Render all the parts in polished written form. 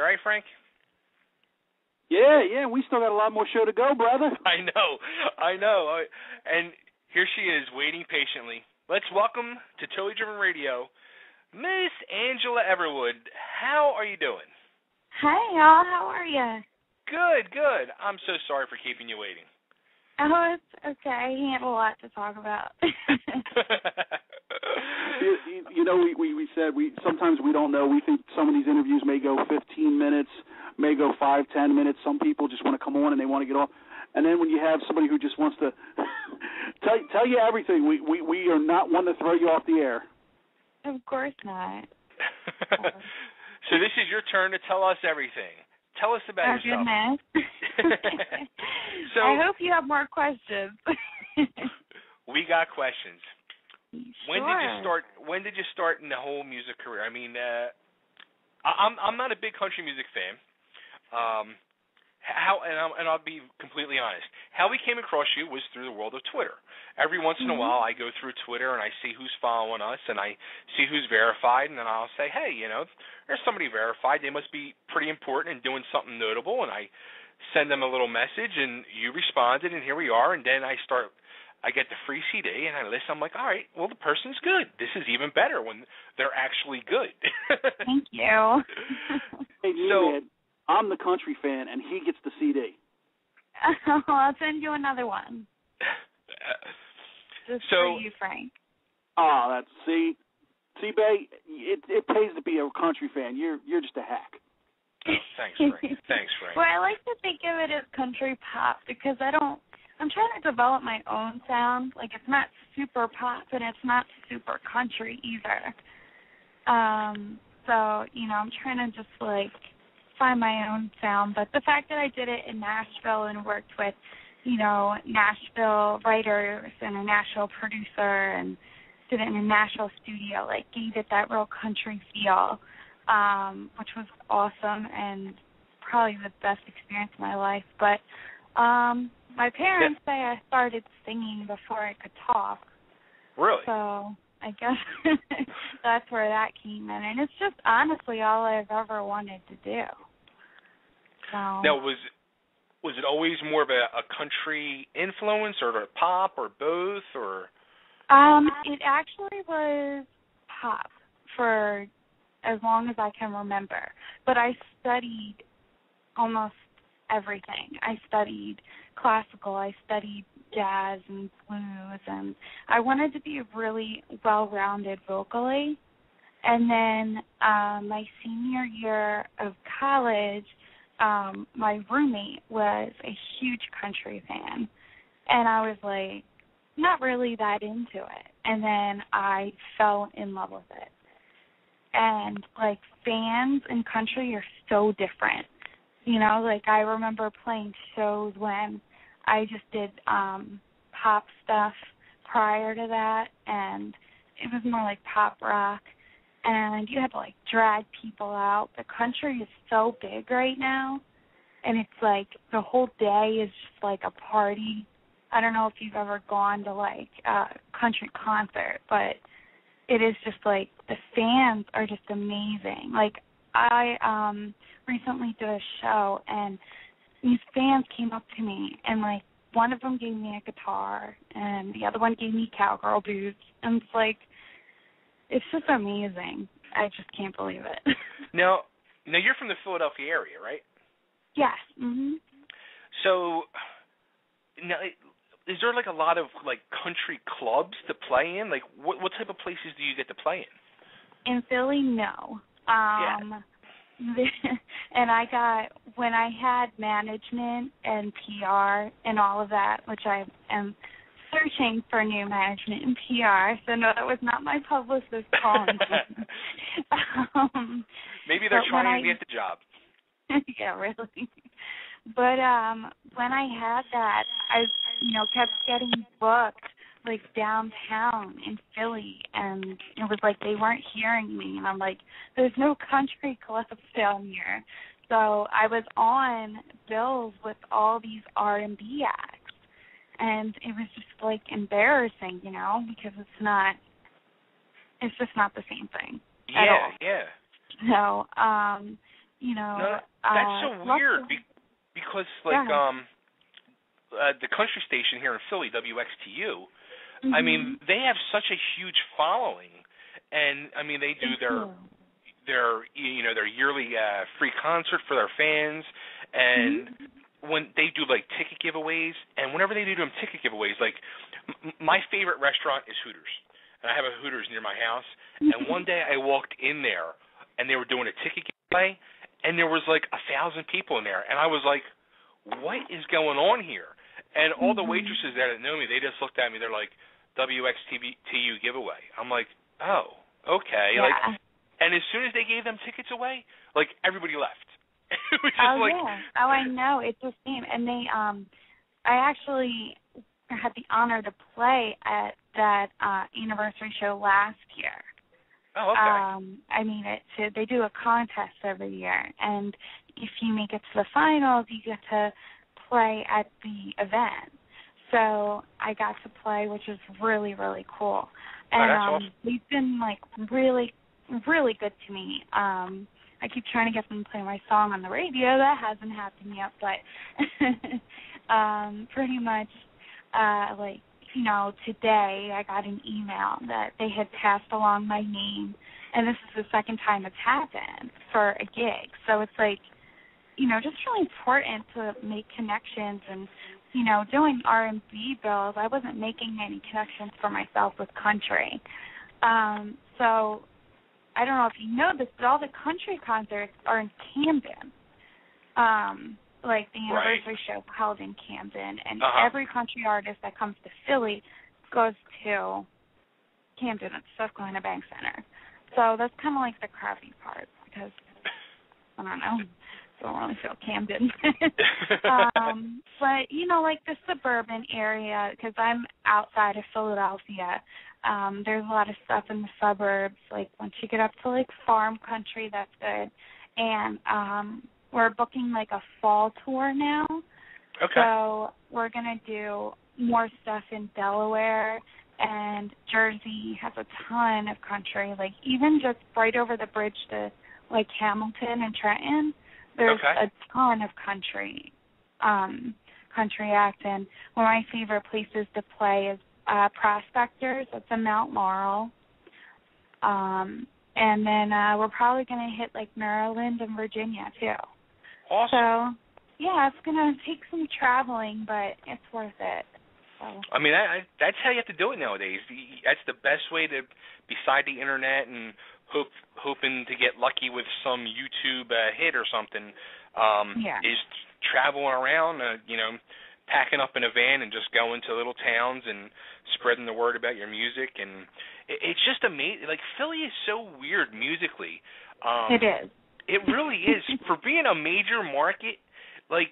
You all right, Frank? Yeah, we still got a lot more show to go, brother. I know. And here she is, waiting patiently. Let's welcome to Totally Driven Radio, Miss Angela Everwood. How are you doing? Hi, y'all. How are you? Good. I'm so sorry for keeping you waiting. Oh, it's okay. I have a lot to talk about. you know, we said sometimes we don't know. We think some of these interviews may go 15 minutes, may go 5-10 minutes. Some people just want to come on and they want to get off. And then when you have somebody who just wants to tell you everything, we are not one to throw you off the air. Of course not. So this is your turn to tell us everything. Tell us about yourself. Goodness. So, I hope you have more questions. We got questions. Sure. When did you start in the whole music career? I mean, I'm not a big country music fan. I'll be completely honest. How we came across you was through the world of Twitter. Every once in a while, I go through Twitter and I see who's following us and I see who's verified, and then I'll say, hey, there's somebody verified. They must be pretty important and doing something notable, and I send them a little message, and you responded, and here we are. And then I get the free CD, and I listen. I'm like, all right, well, the person's good. This is even better when they're actually good. Thank you. Hey, man, I'm the country fan, and he gets the CD. I'll send you another one. Just for you, Frank. Oh, see, Bay, it pays to be a country fan. You're just a hack. Oh, thanks, Frank. Well, I like to think of it as country pop because I'm trying to develop my own sound. Like, it's not super pop and it's not super country either. So, I'm trying to just, find my own sound. But the fact that I did it in Nashville and worked with, Nashville writers and a Nashville producer and did it in a Nashville studio, gave it that real country feel, which was awesome and probably the best experience of my life. But my parents say I started singing before I could talk. Really? So I guess that's where that came in. And it's just honestly all I've ever wanted to do. So. Now, was it always more of a country influence or a pop or both? Or it actually was pop for as long as I can remember. But I studied almost everything. I studied classical, I studied jazz and blues, and I wanted to be really well-rounded vocally. And then my senior year of college, my roommate was a huge country fan, and I was not really that into it. And then I fell in love with it. And fans in country are so different. I remember playing shows when I just did pop stuff prior to that, and it was more like pop rock. And you had to drag people out. The country is so big right now, and it's the whole day is just a party. I don't know if you've ever gone to a country concert, but it is just the fans are just amazing. I recently did a show, and these fans came up to me, and one of them gave me a guitar, and the other one gave me cowgirl boots, and it's just amazing. I just can't believe it. Now you're from the Philadelphia area, right? Yes. Mhm. So, now, is there a lot of country clubs to play in? What type of places do you get to play in? In Philly, no. And when I had management and PR and all of that, which I am searching for new management and PR, so no, that was not my publicist calling me. Maybe they're trying to get the job. Yeah, really. But when I had that, I kept getting booked downtown in Philly, and it was they weren't hearing me, and I'm there's no country clubs down here. So I was on bills with all these R&B acts. And it was just embarrassing, because it's just not the same thing at all. Yeah. So you know. No, that's so weird because, like, the country station here in Philly, WXTU, Mm-hmm. I mean, they have such a huge following, and I mean, they do their yearly free concert for their fans, and when they do like ticket giveaways, and whenever they do them ticket giveaways, like my favorite restaurant is Hooters, and I have a Hooters near my house, and one day I walked in there, and they were doing a ticket giveaway, and there was like 1,000 people in there, and I was like, what is going on here? And all the waitresses that know me, they just looked at me, they're like, WXTU giveaway. I'm like, oh, okay. Yeah. Like, and as soon as they gave them tickets away, like everybody left. It was just yeah. Oh, I know. It's the same. And they, I actually had the honor to play at that anniversary show last year. Oh, okay. I mean, they do a contest every year, and if you make it to the finals, you get to play at the event. So I got to play, which is really, really cool. And that's awesome. They've been like really, really good to me. I keep trying to get them to play my song on the radio. That hasn't happened yet, but pretty much, like, you know, today I got an email that they had passed along my name, and this is the second time it's happened for a gig. So it's like, you know, just really important to make connections. And, you know, doing R&B bills, I wasn't making any connections for myself with country. So I don't know if you know this, but all the country concerts are in Camden. Like the anniversary show held in Camden, and every country artist that comes to Philly goes to Camden at Susquehanna Bank Center. So that's kind of like the crappy part, because, I don't know, don't really feel Camden. But, you know, like the suburban area, because I'm outside of Philadelphia, there's a lot of stuff in the suburbs. Like once you get up to like farm country, that's good. And we're booking like a fall tour now. Okay. So we're going to do more stuff in Delaware, and Jersey has a ton of country. Like even just right over the bridge to like Hamilton and Trenton, there's a ton of country acts. And one of my favorite places to play is Prospectors. It's in Mount Laurel. And then we're probably going to hit like Maryland and Virginia too. Awesome. So, yeah, it's going to take some traveling, but it's worth it. So. I mean, that's how you have to do it nowadays. That's the best way to, beside the internet and hoping to get lucky with some YouTube hit or something, is traveling around, you know, packing up in a van and just going to little towns and spreading the word about your music. And it's just amazing. Like, Philly is so weird musically. It is. It really is. For being a major market, like...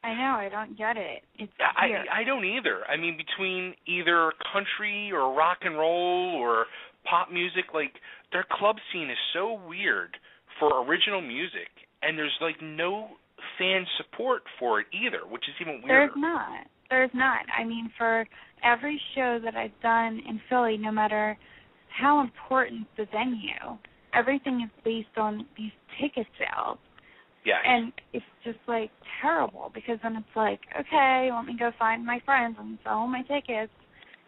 I know, I don't get it. It's weird. I don't either. I mean, between either country or rock and roll or pop music, like, their club scene is so weird for original music, and there's, like, no fan support for it either, which is even weirder. There's not. I mean, for every show that I've done in Philly, no matter how important the venue, everything is based on these ticket sales. Yeah. And it's just, like, terrible, because then it's like, okay, let me go find my friends and sell my tickets,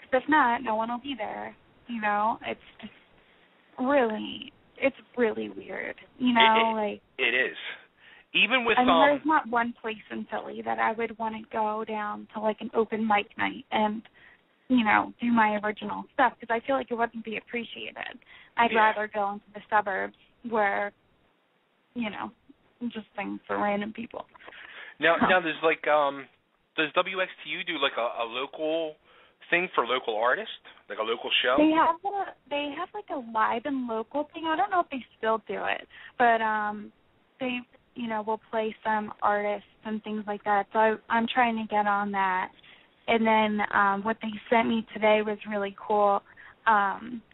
because if not, no one will be there. You know, it's just really weird. You know, it is. Even with there's not one place in Philly that I would want to go down to like an open mic night and, you know, do my original stuff, because I feel like it wouldn't be appreciated. I'd rather go into the suburbs where, you know, just things for random people. Now there's like does WXTU do like a local thing for local artists, like a local show? They have like a live and local thing. I don't know if they still do it, but they, you know, will play some artists and things like that. So I'm trying to get on that. And then what they sent me today was really cool.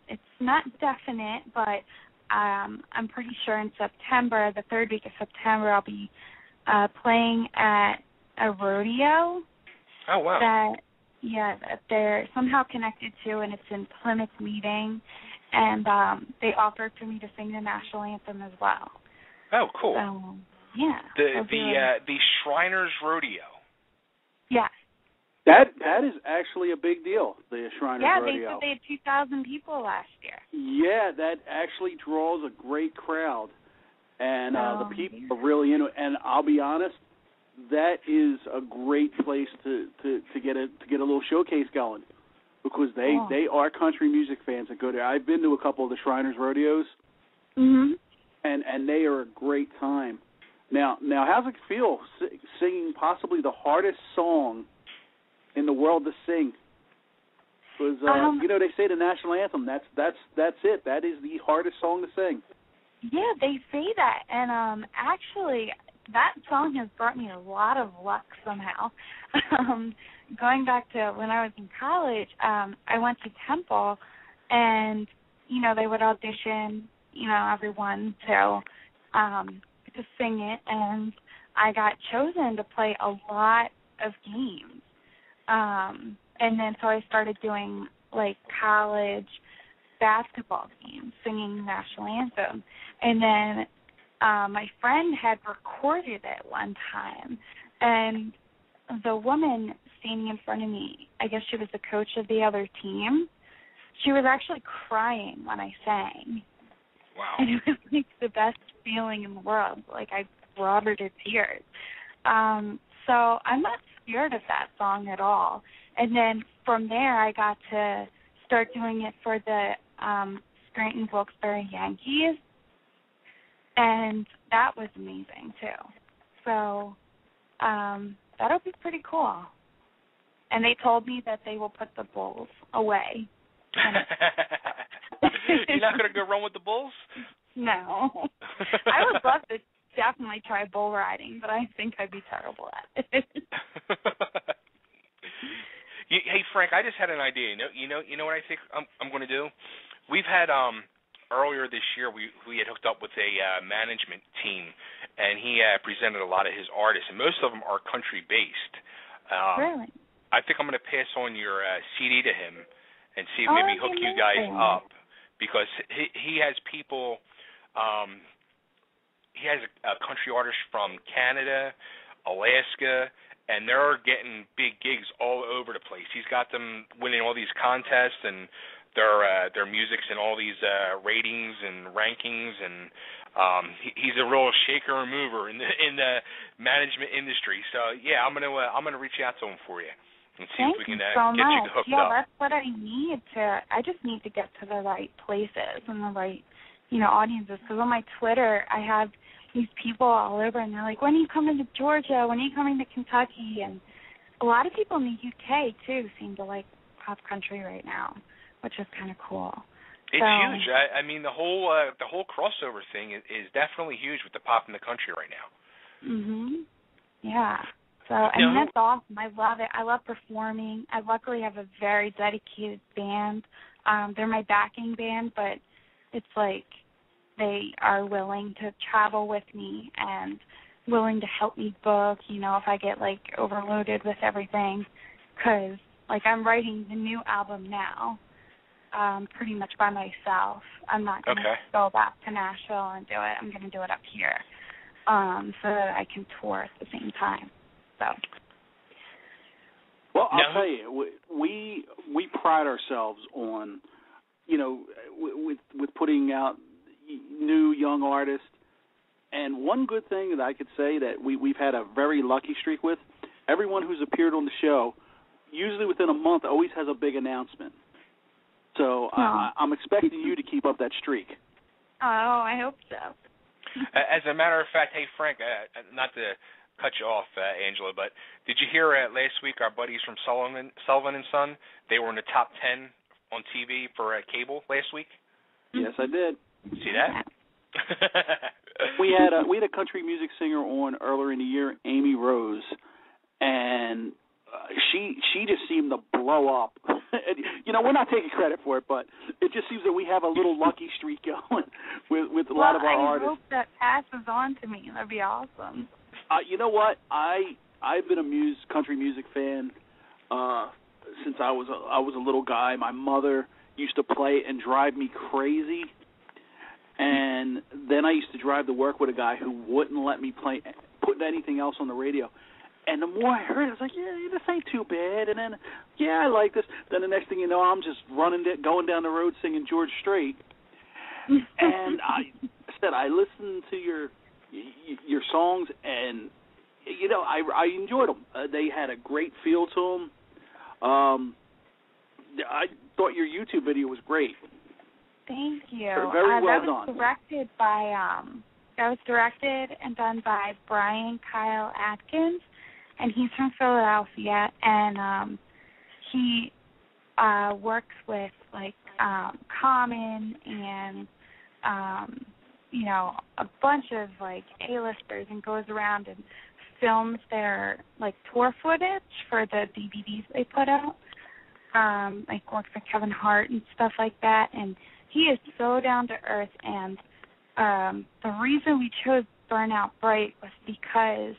It's not definite, but I'm pretty sure in September, the third week of September, I'll be playing at a rodeo. Oh, wow. That they're somehow connected to, and it's in Plymouth Meeting, and they offered for me to sing the national anthem as well. Oh, cool. So, yeah. The Shriners Rodeo. Yeah. That is actually a big deal, the Shriners Rodeo. Yeah, they said they had 2,000 people last year. Yeah, that actually draws a great crowd, and the people are really into it. And I'll be honest, that is a great place to get a little showcase going, because they are country music fans that go there. I've been to a couple of the Shriners Rodeos, and they are a great time. Now, how's it feel singing possibly the hardest song in the world to sing? Because they say the national anthem. That's it. That is the hardest song to sing. Yeah, they say that, and actually, that song has brought me a lot of luck somehow. Going back to when I was in college, I went to Temple, and they would audition, everyone to sing it, and I got chosen to play a lot of games. And then so I started doing like college basketball games, singing the national anthem. And then my friend had recorded it one time, and the woman standing in front of me, I guess she was the coach of the other team, she was actually crying when I sang. Wow. And it was like the best feeling in the world. Like I brought her to tears. So I'm not scared of that song at all. And then from there, I got to start doing it for the Scranton Wilkes-Barre Yankees, and that was amazing too. So that'll be pretty cool. And they told me that they will put the Bulls away. You're not going to go run with the Bulls? No. I would love to definitely try bull riding, but I think I'd be terrible at it. Hey, Frank, I just had an idea. You know what I think I'm going to do? We've had earlier this year we had hooked up with a management team, and he presented a lot of his artists, and most of them are country based. Really? I think I'm going to pass on your CD to him and see if maybe hook you guys up, because he has people. He has a country artist from Canada, Alaska, and they're getting big gigs all over the place. He's got them winning all these contests, and their music's in all these ratings and rankings, and he's a real shaker and mover in the management industry. So yeah, I'm gonna reach out to him for you and see if we can get you hooked up. Yeah, that's what I need to. I just need to get to the right places and the right audiences. Because on my Twitter, I have these people all over, and they're like, when are you coming to Georgia? When are you coming to Kentucky? And a lot of people in the UK, too, seem to like pop country right now, which is kind of cool. It's huge. I mean, the whole crossover thing is definitely huge with the pop in the country right now. Yeah. So, I mean, that's awesome. I love it. I love performing. I luckily have a very dedicated band. They're my backing band, but it's like they are willing to travel with me and willing to help me book, if I get, like, overloaded with everything. Because, like, I'm writing the new album now pretty much by myself. I'm not going to go back to Nashville and do it. I'm going to do it up here so that I can tour at the same time. So. Well, I'll tell you, we pride ourselves on, with putting out new young artists. And one good thing that I could say that we've had a very lucky streak with, everyone who's appeared on the show, usually within a month, always has a big announcement. So I'm expecting you to keep up that streak. Oh, I hope so. As a matter of fact, hey, Frank, not to cut you off, Angela, but did you hear last week our buddies from Sullivan and Son, they were in the top 10 on TV for cable last week? Yes, I did. See that? We had a country music singer on earlier in the year, Amy Rose, and she just seemed to blow up. We're not taking credit for it, but it just seems that we have a little lucky streak going with a lot of our artists. I hope that passes on to me. That'd be awesome. You know what? I've been a country music fan since I was a little guy. My mother used to play it and drive me crazy. And then I used to drive to work with a guy who wouldn't let me put anything else on the radio. And the more I heard it, I was like, yeah, this ain't too bad. And then, yeah, I like this. Then the next thing you know, I'm just going down the road singing George Strait. And I said, I listened to your songs, and, you know, I enjoyed them. They had a great feel to them. I thought your YouTube video was great. Thank you. Very well done. That was directed and done by Brian Kyle Atkins, and he's from Philadelphia, and he works with like Common and you know, a bunch of like A-listers, and goes around and films their like tour footage for the DVDs they put out. Like works with Kevin Hart and stuff like that, and he is so down to earth. And the reason we chose Burnout Bright was because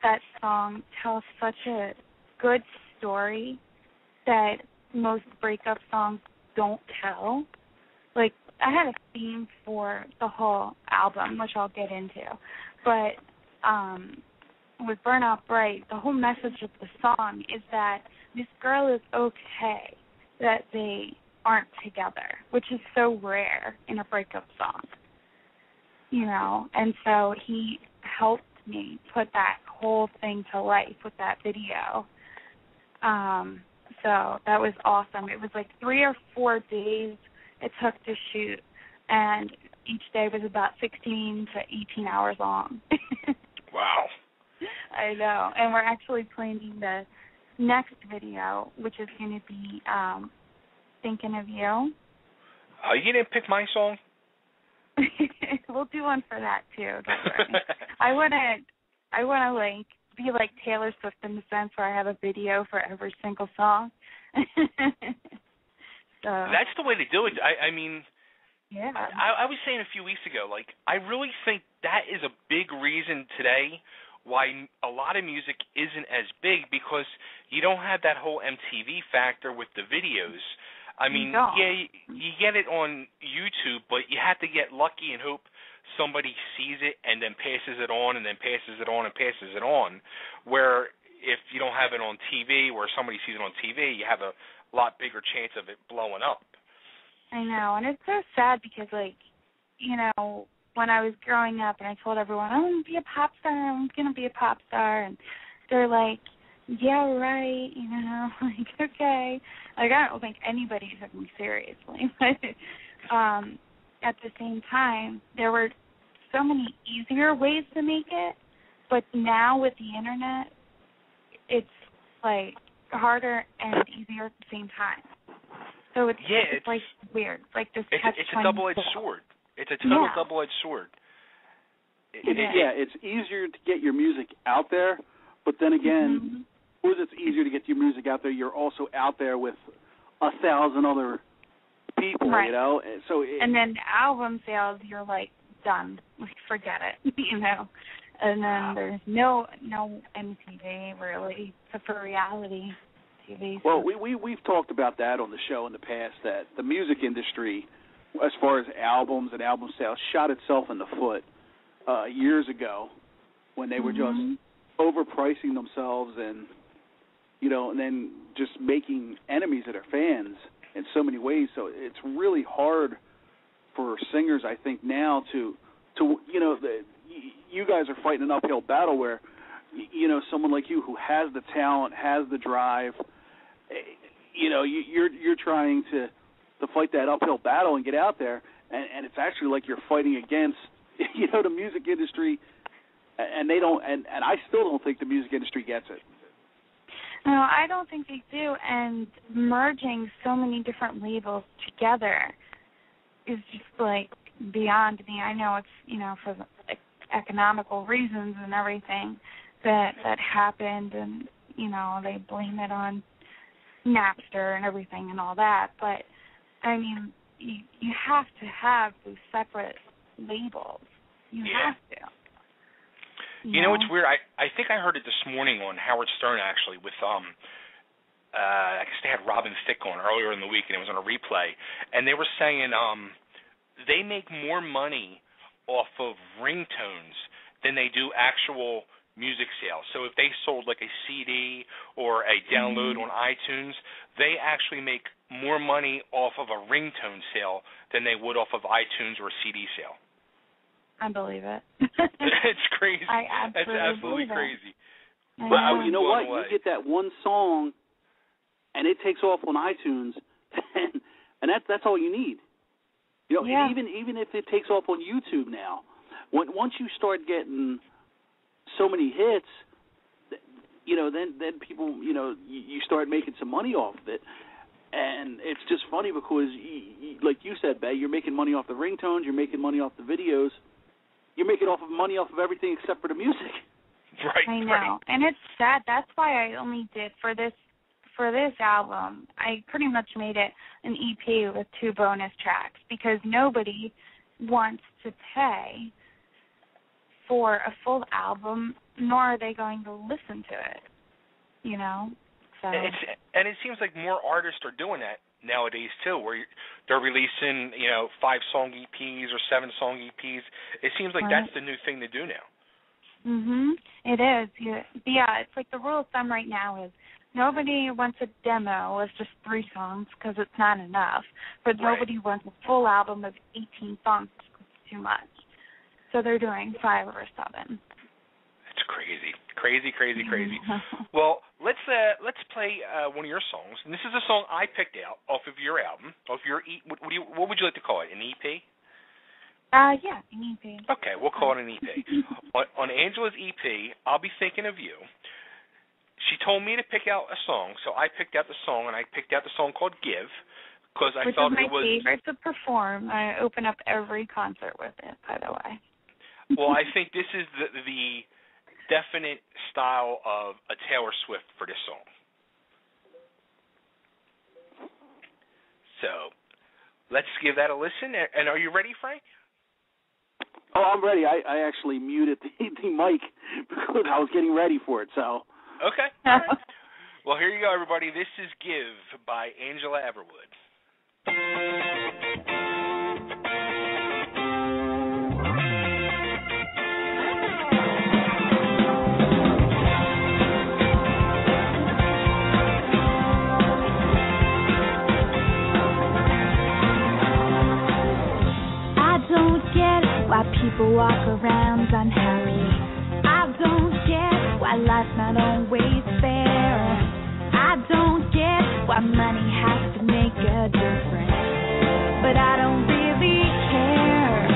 that song tells such a good story that most breakup songs don't tell. Like, I had a theme for the whole album, which I'll get into, but with Burnout Bright, the whole message of the song is that this girl is okay that they aren't together, which is so rare in a breakup song, you know. And so he helped me put that whole thing to life with that video. So that was awesome. It was like 3 or 4 days it took to shoot, and each day was about 16 to 18 hours long. Wow. I know. And we're actually planning the next video, which is going to be Thinking of You. You didn't pick my song? We'll do one for that, too. Don't worry. I want to, like, be like Taylor Swift in the sense where I have a video for every single song. So that's the way to do it. I mean, yeah. I was saying a few weeks ago, like, I really think that is a big reason today why a lot of music isn't as big, because you don't have that whole MTV factor with the videos. I mean, yeah, you get it on YouTube, but you have to get lucky and hope somebody sees it and then passes it on and then passes it on and passes it on, where if you don't have it on TV, where somebody sees it on TV, you have a lot bigger chance of it blowing up. I know, and it's so sad because, like, you know, when I was growing up and I told everyone, I'm going to be a pop star, and they're like, yeah, right, you know, like, okay. Like, I don't think anybody took me seriously. But at the same time, there were so many easier ways to make it, but now with the Internet, it's, like, harder and easier at the same time. So it's like weird. It's like this it's a double-edged sword. It's a total double-edged sword. It's easier to get your music out there, but then again, because it's easier to get your music out there, you're also out there with 1,000 other people, right. You know? And then album sales, you're like, done. Like, forget it, you know? And then there's no MTV, really, except for reality TV. Well, we've talked about that on the show in the past, that the music industry, as far as albums and album sales, shot itself in the foot years ago when they were just overpricing themselves and, you know, and then just making enemies of their fans in so many ways. So it's really hard for singers, I think, now to you know, you guys are fighting an uphill battle where, you know, someone like you who has the talent, has the drive, you know, you're trying to fight that uphill battle and get out there, and it's actually like you're fighting against, you know, the music industry, and they don't, and I still don't think the music industry gets it. No, I don't think they do, and merging so many different labels together is just, like, beyond me. I know it's, you know, for economical reasons and everything that happened, and, you know, they blame it on Napster and everything and all that, but, I mean, you have to have those separate labels. You have to. You know, it's weird. I think I heard it this morning on Howard Stern, actually, with I guess they had Robin Thicke on earlier in the week, and it was on a replay, and they were saying they make more money off of ringtones than they do actual music sales. So if they sold like a CD or a download on iTunes, they actually make more money off of a ringtone sale than they would off of iTunes or a CD sale. I believe it. It's crazy. It's absolutely crazy. But you know what? You get that one song, and it takes off on iTunes, and that's all you need. You know, even if it takes off on YouTube now, once you start getting so many hits, you know, then people, you know, you start making some money off of it. And it's just funny because, like you said, Bay, you're making money off the ringtones, you're making money off the videos, you're making money off of everything except for the music. Right. I know, right. and it's sad. That's why I only did for this album. I pretty much made it an EP with 2 bonus tracks because nobody wants to pay for a full album, nor are they going to listen to it. You know. So. And it seems like more artists are doing that nowadays too, where they're releasing, you know, 5-song EPs or 7-song EPs. It seems like that's the new thing to do now. It is. Yeah, it's like the rule of thumb right now is nobody wants a demo with just 3 songs because it's not enough, but nobody wants a full album of 18 songs because it's too much. So they're doing 5 or 7. It's crazy. Well, let's play one of your songs, and this is a song I picked out off of your album, off your what would you like to call it? An EP? Yeah, an EP. Okay, we'll call it an EP. on Angela's EP, I'll Be Thinking of You. She told me to pick out a song, so I picked out the song, and I picked out the song called Give because I felt it was. Which is my favorite to perform. I open up every concert with it, by the way. Well, I think this is the definite style of a Taylor Swift for this song. So let's give that a listen. And are you ready, Frank? Oh, I'm ready. I actually muted the mic because I was getting ready for it. So okay. All right. Well, here you go, everybody. This is Give by Angela Everwood. Why people walk around unhappy. I don't get why life's not always fair. I don't get why money has to make a difference. But I don't really care.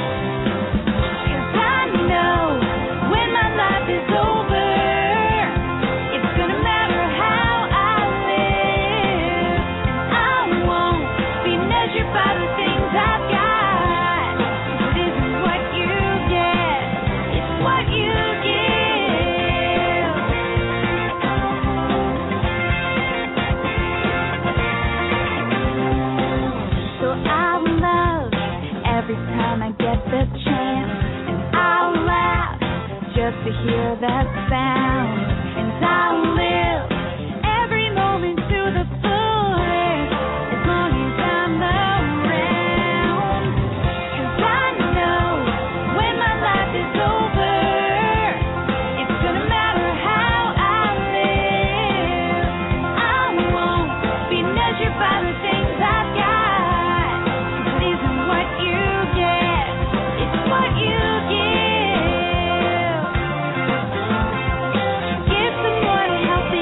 'Cause I know when my life is over, it's gonna matter how I live. I won't be measured by the things I've got. To hear that sound, and I'll live every moment to the fullest as long as I'm around. 'Cause I know when my life is over, it's gonna matter how I live. I won't be measured by the things I've got. It isn't what you get, it's what you give. Give someone to help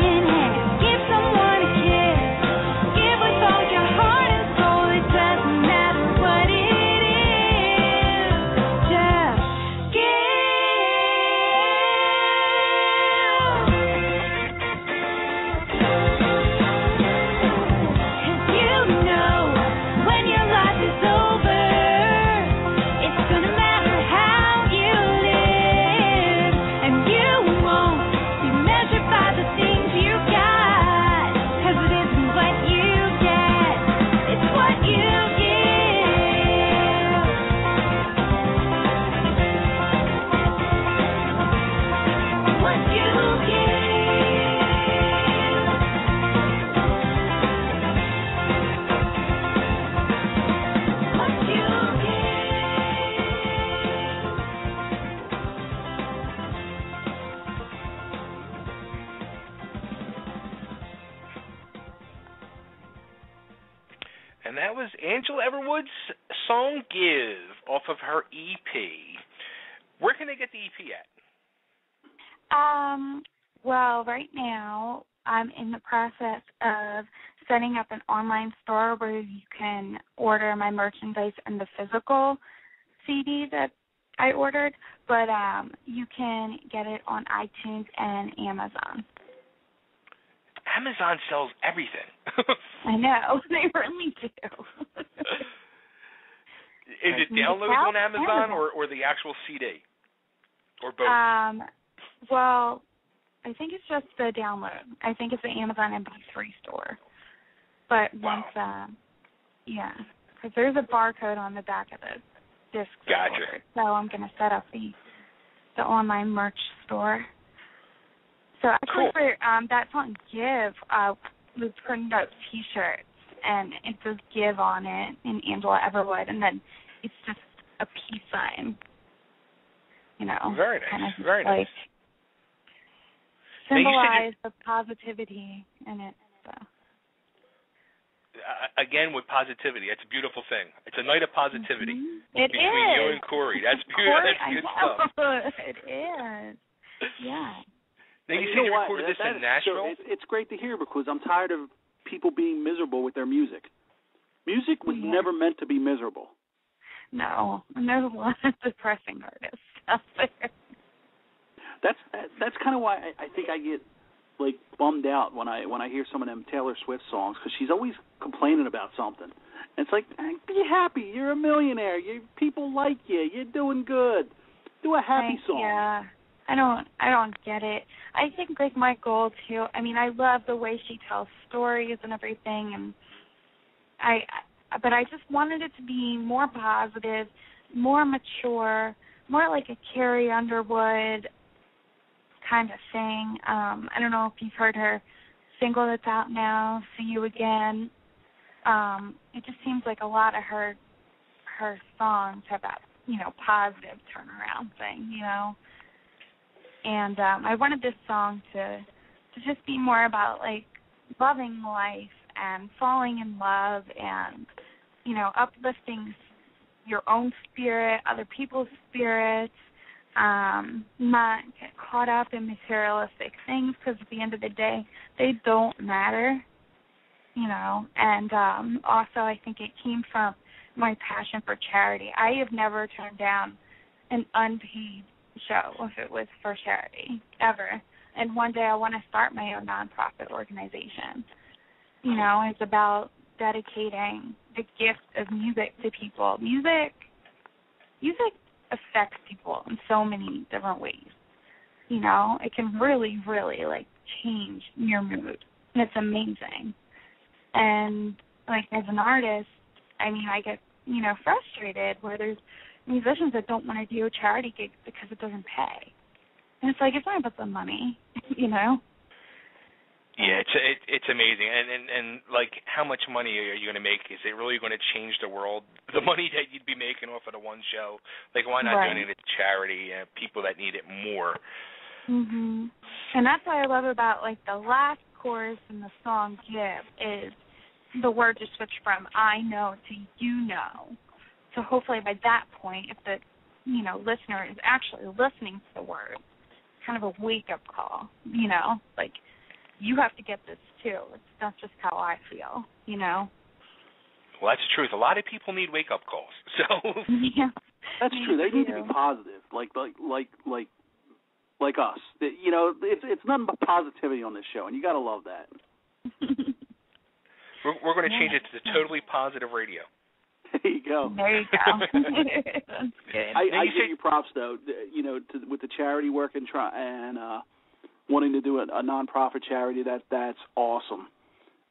and that was Angela Everwood's song Give off of her EP. Where can they get the EP at? Well, right now I'm in the process of setting up an online store where you can order my merchandise and the physical CD that I ordered, but you can get it on iTunes and Amazon. Amazon sells everything. I know, they really do. Is it downloads on Amazon or the actual CD? Or both? Well, I think it's just the download. I think it's the Amazon MP3 store. But once, yeah, because there's a barcode on the back of the disc. Gotcha. So I'm going to set up the online merch store. So actually, cool. for that song "Give," we printed out T-shirts, and it says "Give" on it in Angela Everwood, and then it's just a peace sign. You know, very nice. Kind of very nice. Symbolize the positivity in it. So. Again, with positivity, it's a beautiful thing. It's a night of positivity It between is. you and Corey. That's beautiful. That's good stuff. It is. Yeah. Now you you said know you what? recorded this That in is- so Nashville. it's great to hear because I'm tired of people being miserable with their music. Music was never meant to be miserable. No, and there's a lot of depressing artists out there. That's kind of why I think I get like bummed out when I hear some of them Taylor Swift songs, because she's always complaining about something. And it's like, be happy. You're a millionaire. People like you. You're doing good. Do a happy song. Yeah, I don't get it. I think like my goal too. I mean, I love the way she tells stories and everything, and but I just wanted it to be more positive, more mature, more like a Carrie Underwood kind of thing. I don't know if you've heard her single that's out now, "See You Again." It just seems like a lot of her songs have that, positive turnaround thing, And I wanted this song to just be more about like loving life and falling in love and, uplifting your own spirit, other people's spirits, not get caught up in materialistic things, because at the end of the day, they don't matter, And also I think it came from my passion for charity. I have never turned down an unpaid show if it was for charity, ever. And one day I want to start my own nonprofit organization. It's about dedicating the gift of music to people. Music affects people in so many different ways. It can really, really like change your mood. And it's amazing. And like as an artist, I mean, I get, frustrated where there's musicians that don't want to do a charity gig because it doesn't pay. And it's like, it's not about the money, Yeah, it's amazing, and like, how much money are you going to make? Is it really going to change the world? The money that you'd be making off of the one show, like, why not donate it to charity and people that need it more? Mhm. And that's what I love about like the last chorus in the song "Give" is the word to switch from "I know" to "you know." So hopefully by that point, if the listener is actually listening to the word, it's kind of a wake up call. Like, you have to get this too. It's not just how I feel, Well, that's the truth. A lot of people need wake-up calls. So yeah, that's true. They need to be positive, like us. It's nothing but positivity on this show, and you got to love that. we're going to change it to Totally Positive Radio. There you go. There you go. That's good. I give you props though. With the charity work and wanting to do a nonprofit charity, that's awesome.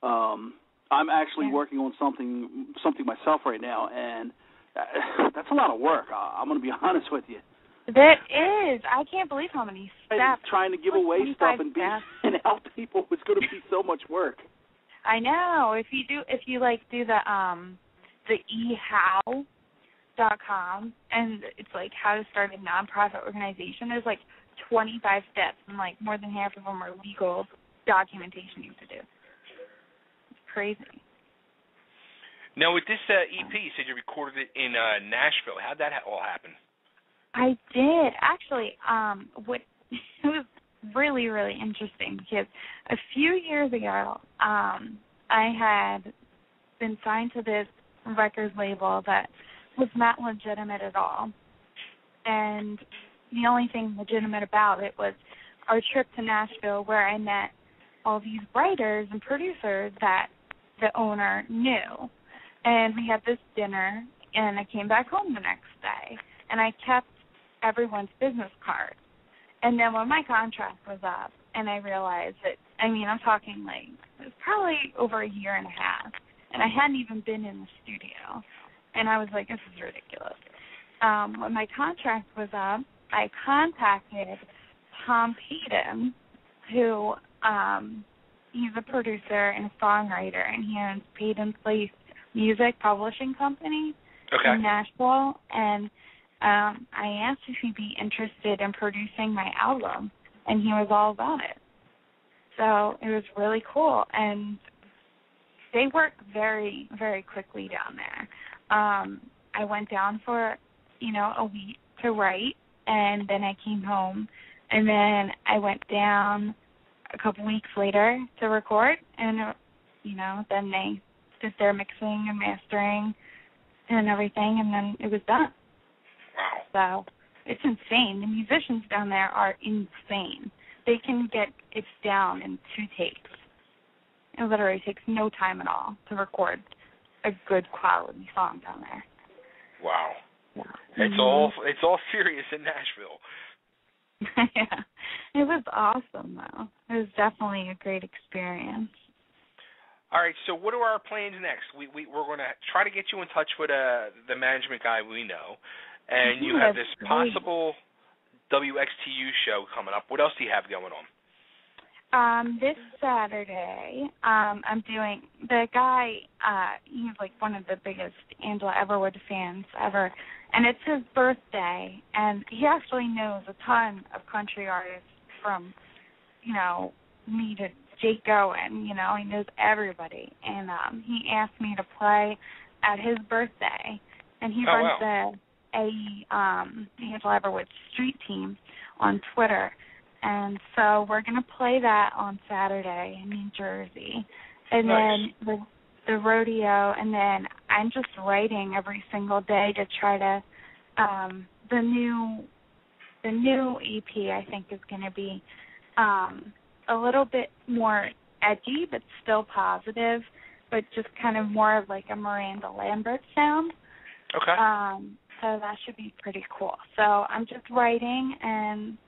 I'm actually working on something myself right now, and that's a lot of work. I'm going to be honest with you. That is. I can't believe how many steps. Trying to give away stuff and help people is going to be so much work. I know. If you do the ehow.com, and it's like how to start a nonprofit organization, there's like 25 steps, and like more than half of them are legal documentation you have to do. It's crazy. Now, with this EP, you said you recorded it in Nashville. How'd that all happen? I did. Actually, what it was really, really interesting because a few years ago, I had been signed to this record label that was not legitimate at all. And the only thing legitimate about it was our trip to Nashville, where I met all these writers and producers that the owner knew. And we had this dinner, and I came back home the next day, and I kept everyone's business cards. And then when my contract was up, and I realized that, I mean, I'm talking like, it was probably over a year and a half, and I hadn't even been in the studio. And I was like, this is ridiculous. When my contract was up, I contacted Tom Payton, who he's a producer and a songwriter, and he owns Payton Place Music Publishing Company in Nashville. And I asked if he'd be interested in producing my album, and he was all about it. So it was really cool, and they work very, very quickly down there. I went down for, a week to write, and then I came home, and then I went down a couple weeks later to record, and, then they did their mixing and mastering and everything, and then it was done. Wow. So it's insane. The musicians down there are insane. They can get it down in 2 takes. It literally takes no time at all to record a good quality song down there. Wow. Yeah. It's all serious in Nashville. Yeah. It was awesome, though. It was definitely a great experience. All right, so what are our plans next? We're going to try to get you in touch with the management guy we know, and you have this possible WXTU show coming up. What else do you have going on? This Saturday, I'm doing, the guy, he's like one of the biggest Angela Everwood fans ever, and it's his birthday, and he actually knows a ton of country artists from, me to Jake Owen, he knows everybody, and he asked me to play at his birthday, and he runs the Angela Everwood street team on Twitter. And so we're going to play that on Saturday in New Jersey. And then the rodeo, and then I'm just writing every single day to try to, the new EP I think is going to be a little bit more edgy, but still positive, but just kind of more of like a Miranda Lambert sound. Okay. So that should be pretty cool. So I'm just writing and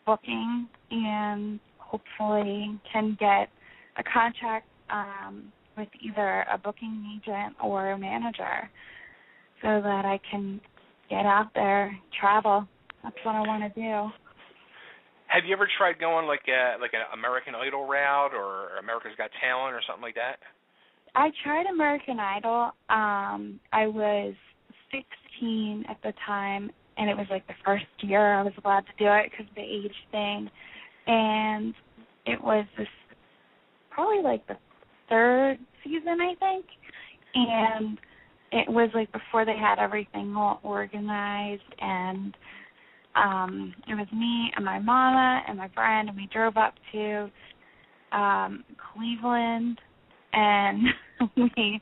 booking, and hopefully can get a contract with either a booking agent or a manager so that I can get out there, travel. That's what I want to do. Have you ever tried going like an American Idol route or America's Got Talent or something like that? I tried American Idol. I was 16 at the time, and it was like the first year I was allowed to do it because of the age thing. And it was probably like the 3rd season, I think. And it was like before they had everything all organized. And it was me and my mama and my friend, and we drove up to Cleveland, and we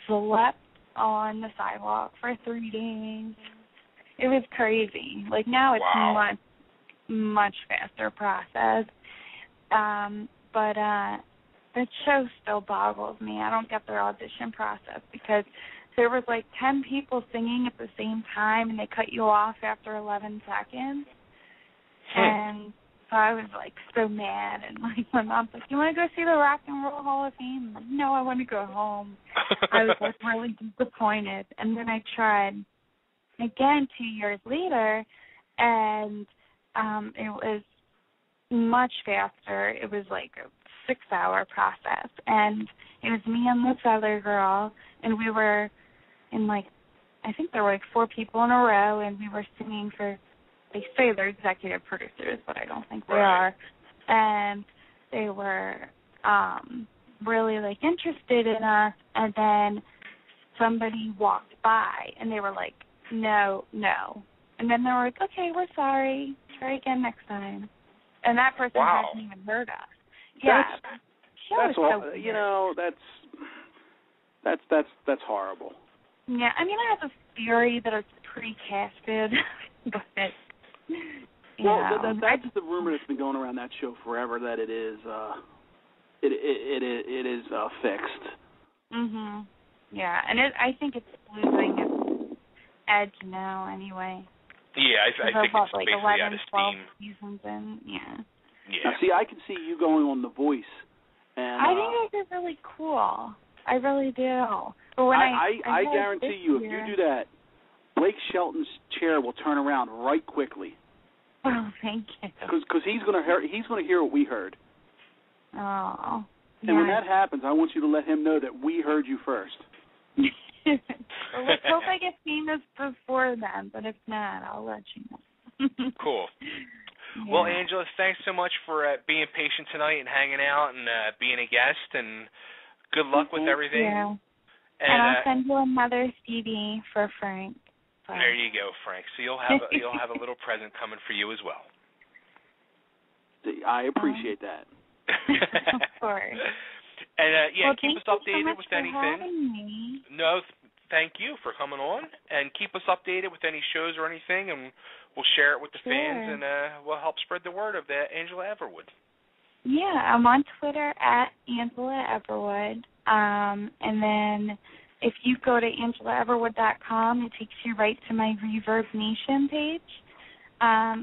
slept on the sidewalk for 3 days. It was crazy. Like now it's much faster process. But the show still boggles me. I don't get their audition process because there was like 10 people singing at the same time, and they cut you off after 11 seconds. And so I was like so mad, and like my mom's like, "You want to go see the Rock and Roll Hall of Fame?" I'm like, "No, I want to go home." I was like really disappointed, and then I tried again 2 years later, and it was much faster. It was like a 6-hour process, and it was me and this other girl, and we were in like, I think there were like 4 people in a row, and we were singing for, they say they're executive producers, but I don't think they are, and they were really like interested in us, and then somebody walked by and they were like, no. And then they were like, okay, we're sorry. Try again next time. And that person hasn't even heard us. Yeah. That's all, so you know, that's horrible. Yeah, I mean, I have a theory that it's pre-casted, but that's the rumor that's been going around that show forever, that it is it is fixed. Mhm. Yeah, and I think it's losing its edge now anyway. Yeah, I think it's like basically 11, out of 12 steam. seasons in. Yeah. Now, see, I can see you going on The Voice. And I think it would be really cool. I really do. But when I guarantee you, if you do that, Blake Shelton's chair will turn around right quickly. Oh, thank you. Because he's going to hear what we heard. Oh. And when that happens, I want you to let him know that we heard you first. Well, let's hope I get famous before then, but if not, I'll let you know. Cool. Yeah. Well, Angela, thanks so much for being patient tonight and hanging out and being a guest, and good luck with everything. Yeah. And I'll send you another CD for Frank. So. There you go, Frank. So you'll have a little present coming for you as well. I appreciate that. Of course. And well, keep us updated with anything. No, thank you for coming on, and keep us updated with any shows or anything, and we'll share it with the fans, and we'll help spread the word of that Angela Everwood. Yeah, I'm on Twitter at Angela Everwood, and then if you go to AngelaEverwood.com, it takes you right to my Reverb Nation page,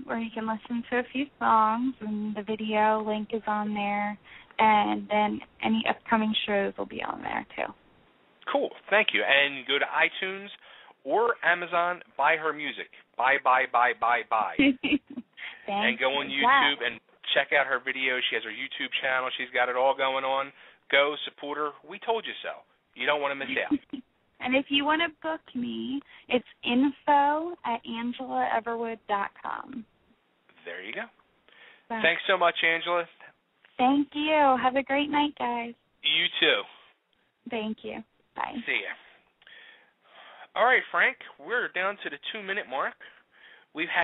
where you can listen to a few songs, and the video link is on there, and then any upcoming shows will be on there, too. Cool. Thank you. And go to iTunes or Amazon, buy her music. Buy. And go on YouTube and check out her videos. She has her YouTube channel. She's got it all going on. Go support her. We told you so. You don't want to miss out. And if you want to book me, it's info@AngelaEverwood.com. There you go. Thanks so much, Angela. Thank you. Have a great night, guys. You too. Thank you. Bye. See ya. All right, Frank, we're down to the 2-minute mark. We've had